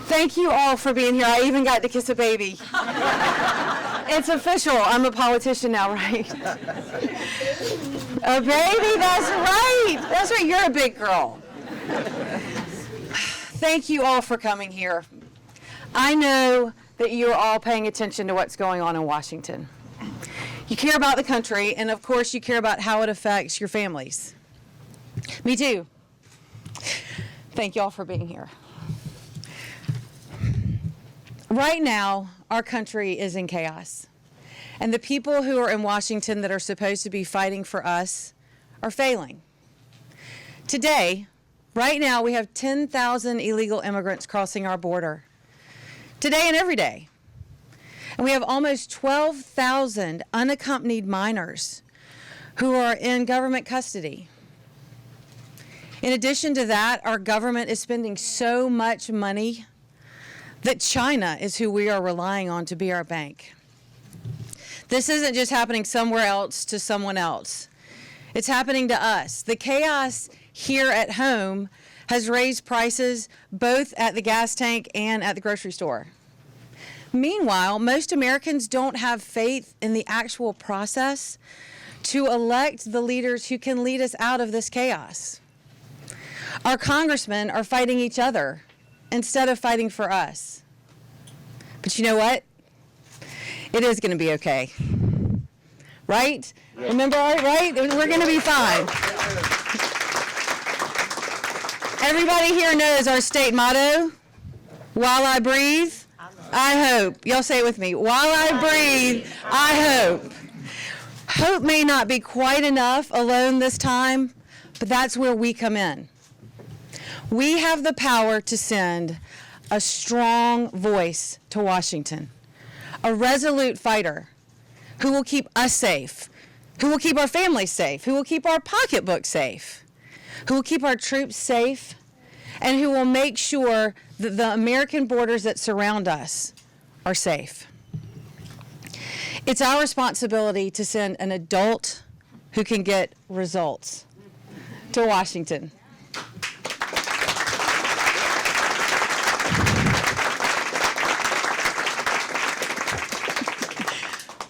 Thank you all for being here. I even got to kiss a baby. It's official. I'm a politician now, right? A baby, that's right. That's right, you're a big girl. Thank you all for coming here. I know that you're all paying attention to what's going on in Washington. You care about the country, and of course you care about how it affects your families. Me too. Thank you all for being here. Right now, our country is in chaos. And the people who are in Washington that are supposed to be fighting for us are failing. Today, right now, we have 10,000 illegal immigrants crossing our border. Today and every day. And we have almost 12,000 unaccompanied minors who are in government custody. In addition to that, our government is spending so much money that China is who we are relying on to be our bank. This isn't just happening somewhere else to someone else. It's happening to us. The chaos here at home has raised prices both at the gas tank and at the grocery store. Meanwhile, most Americans don't have faith in the actual process to elect the leaders who can lead us out of this chaos. Our congressmen are fighting each other instead of fighting for us. But you know what? It is going to be okay. Right? Yeah. Remember, right? We're going to be fine. Everybody here knows our state motto, while I breathe, I hope. Y'all say it with me. While I breathe, I hope. Hope may not be quite enough alone this time, but that's where we come in. We have the power to send a strong voice to Washington, a resolute fighter who will keep us safe, who will keep our families safe, who will keep our pocketbook safe, who will keep our troops safe, and who will make sure that the American borders that surround us are safe. It's our responsibility to send an adult who can get results to Washington.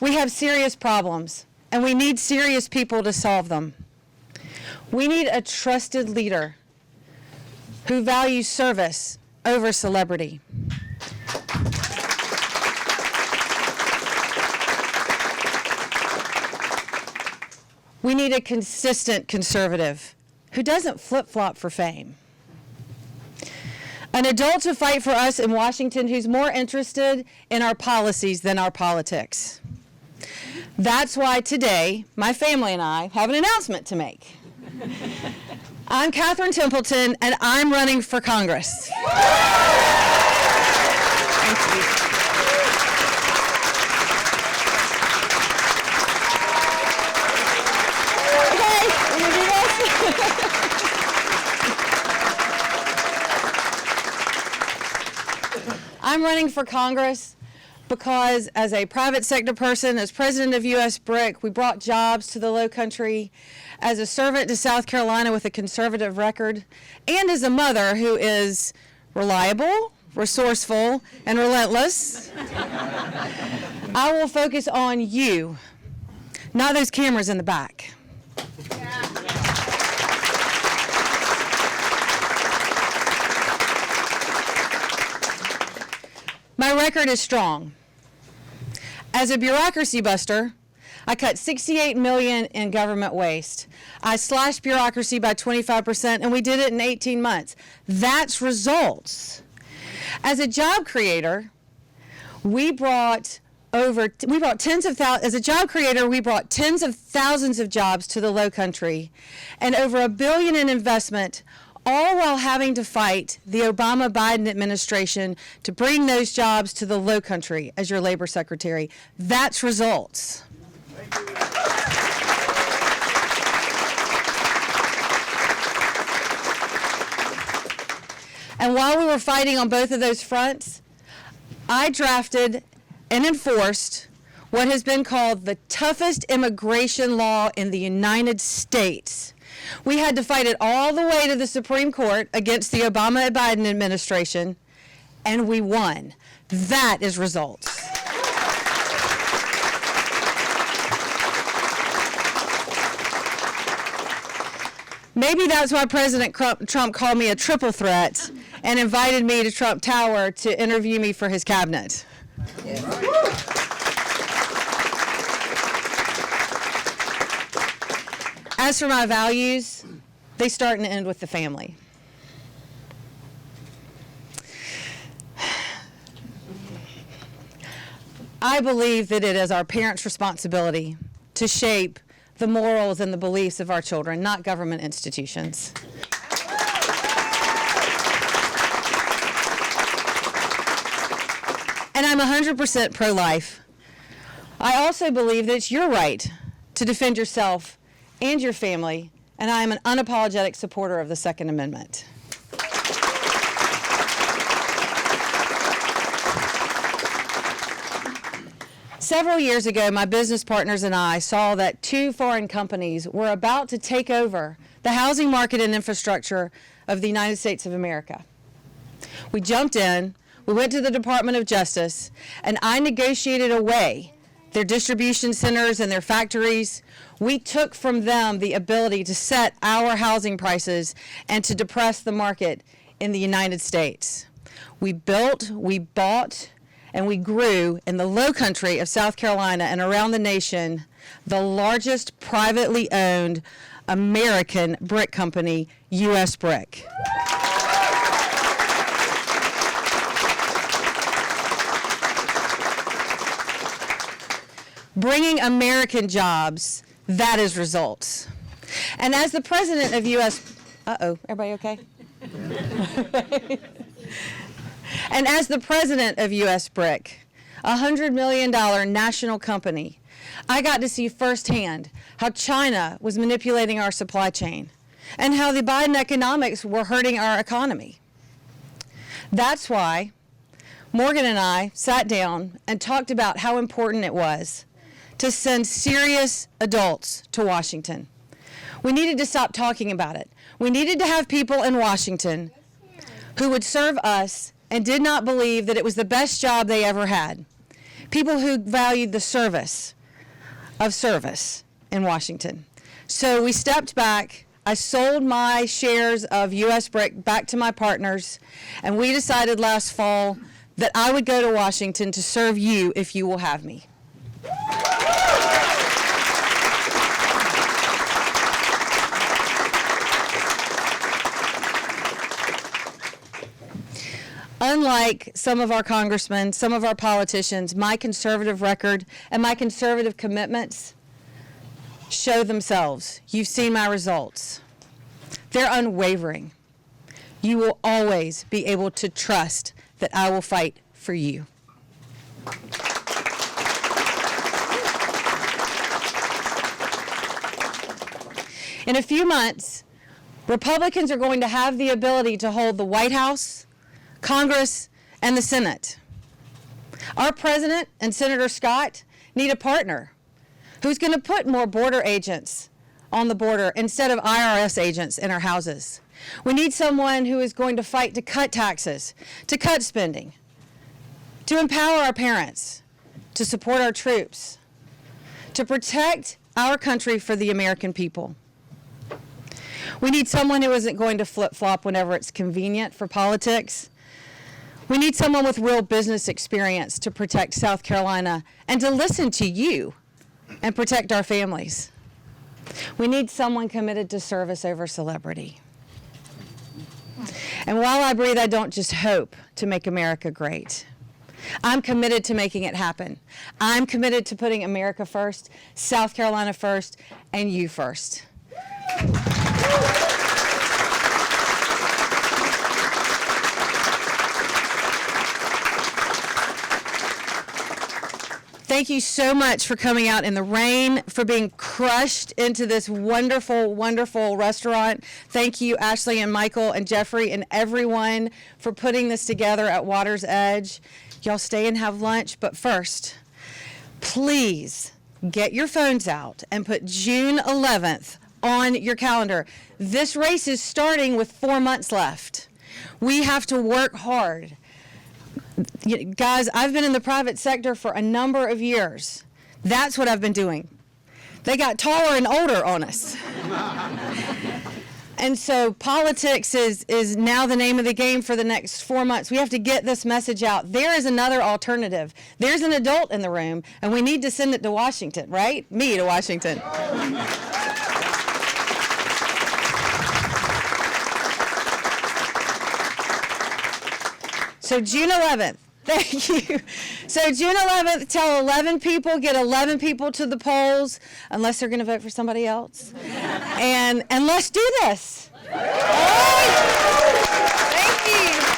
We have serious problems, and we need serious people to solve them. We need a trusted leader who values service over celebrity. We need a consistent conservative who doesn't flip-flop for fame. An adult to fight for us in Washington who's more interested in our policies than our politics. That's why today, my family and I have an announcement to make. I'm Catherine Templeton, and I'm running for Congress. Thank you. Okay, we're gonna do this. I'm running for Congress because as a private sector person, as president of U.S. BRIC, we brought jobs to the Low Country, as a servant to South Carolina with a conservative record, and as a mother who is reliable, resourceful, and relentless. I will focus on you, not those cameras in the back. My record is strong. As a bureaucracy buster, I cut $68 million in government waste. I slashed bureaucracy by 25%, and we did it in 18 months. That's results. As a job creator, we brought tens of thousands of jobs to the Low Country, and over $1 billion in investment, all while having to fight the Obama-Biden administration to bring those jobs to the Low Country as your labor secretary. That's results. And while we were fighting on both of those fronts, I drafted and enforced what has been called the toughest immigration law in the United States. We had to fight it all the way to the Supreme Court against the Obama-Biden administration, and we won. That is results. Maybe that's why President Trump called me a triple threat and invited me to Trump Tower to interview me for his cabinet. As for my values, they start and end with the family. I believe that it is our parents' responsibility to shape the morals and the beliefs of our children, not government institutions. And I'm 100% pro-life. I also believe that it's your right to defend yourself and your family, and I am an unapologetic supporter of the Second Amendment. Several years ago, my business partners and I saw that 2 foreign companies were about to take over the housing market and infrastructure of the United States of America. We jumped in, we went to the Department of Justice, and I negotiated away their distribution centers and their factories. We took from them the ability to set our housing prices and to depress the market in the United States. We built, we bought, and we grew in the low country of South Carolina and around the nation the largest privately owned American brick company, U.S. Brick. Bringing American jobs, that is results. And as the president of U.S. Everybody okay? And as the president of U.S. Brick, a $100 million national company, I got to see firsthand how China was manipulating our supply chain and how the Biden economics were hurting our economy. That's why Morgan and I sat down and talked about how important it was to send serious adults to Washington. We needed to stop talking about it. We needed to have people in Washington who would serve us and did not believe that it was the best job they ever had. People who valued the service of service in Washington. So we stepped back. I sold my shares of U.S. Brick back to my partners, and we decided last fall that I would go to Washington to serve you if you will have me. Unlike some of our congressmen, some of our politicians, my conservative record and my conservative commitments show themselves. You've seen my results. They're unwavering. You will always be able to trust that I will fight for you. In a few months, Republicans are going to have the ability to hold the White House, Congress, and the Senate. Our president and Senator Scott need a partner who's going to put more border agents on the border instead of IRS agents in our houses. We need someone who is going to fight to cut taxes, to cut spending, to empower our parents, to support our troops, to protect our country for the American people. We need someone who isn't going to flip-flop whenever it's convenient for politics. We need someone with real business experience to protect South Carolina and to listen to you and protect our families. We need someone committed to service over celebrity. And while I breathe, I don't just hope to make America great. I'm committed to making it happen. I'm committed to putting America first, South Carolina first, and you first. Thank you so much for coming out in the rain, for being crushed into this wonderful, wonderful restaurant. Thank you, Ashley and Michael and Jeffrey and everyone for putting this together at Water's Edge. Y'all stay and have lunch, but first, please get your phones out and put June 11th on your calendar. This race is starting with 4 months left. We have to work hard. Guys, I've been in the private sector for a number of years. That's what I've been doing. They got taller and older on us. And so politics is now the name of the game for the next 4 months. We have to get this message out. There is another alternative. There's an adult in the room, and we need to send it to Washington, right? Me to Washington. So June 11th. Thank you. So June 11th, tell 11 people, get 11 people to the polls, unless they're going to vote for somebody else. And let's do this. All right. Thank you.